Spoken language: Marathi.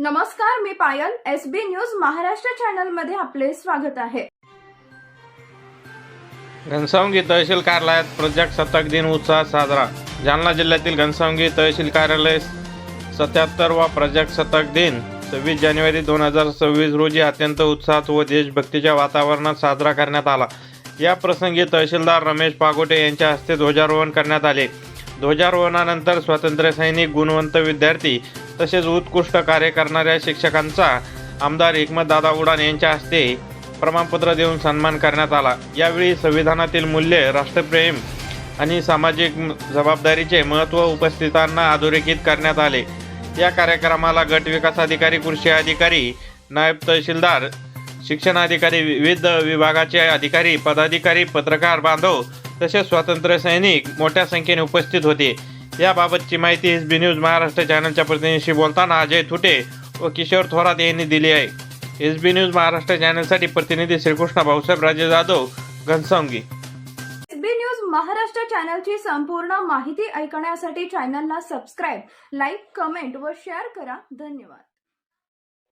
नमस्कार, मी पायल. एसबी न्यूज महाराष्ट्र चॅनल मध्ये आपले स्वागत आहे. घनसावंगी तहसील कार्यालयात प्रजासत्ताक दिन उत्साहात साजरा. जालना जिल्ह्यातील घनसावंगी तहसील कार्यालय 77वा प्रजासत्ताक दिन 26 जानेवारी 2026 रोजी अत्यंत उत्साहात व देशभक्तीच्या वातावरणात साजरा करण्यात आला. या प्रसंगी तहसीलदार रमेश पागोटे यांच्या हस्ते ध्वजारोहण करण्यात आले. ध्वजारोहणानंतर स्वातंत्र्य सैनिक, गुणवंत विद्यार्थी तसेच उत्कृष्ट कार्य करणाऱ्या शिक्षकांचा आमदार हिकमतदादा उडान यांच्या हस्ते प्रमाणपत्र देऊन सन्मान करण्यात आला. यावेळी संविधानातील मूल्ये, राष्ट्रप्रेम आणि सामाजिक जबाबदारीचे महत्त्व उपस्थितांना अधोरेखित करण्यात आले. या कार्यक्रमाला गट विकास अधिकारी, कृषी अधिकारी, नायब तहसीलदार, शिक्षणाधिकारी, विविध विभागाचे अधिकारी, पदाधिकारी, पत्रकार बांधव तसेच स्वातंत्र्य सैनिक मोठ्या संख्येने उपस्थित होते. याबाबतची माहिती एसबी न्यूज महाराष्ट्र चॅनलच्या प्रतिनिधीशी बोलताना अजय थुटे व किशोर थोरात यांनी दिली आहे. एसबी न्यूज महाराष्ट्र चॅनलसाठी प्रतिनिधी श्रीकृष्ण भाऊसाहेब राजे जाधव, घनसावंगी. एसबी न्यूज महाराष्ट्र चॅनलची संपूर्ण माहिती ऐकण्यासाठी चॅनलला सबस्क्राईब, लाईक, कमेंट व शेअर करा. धन्यवाद.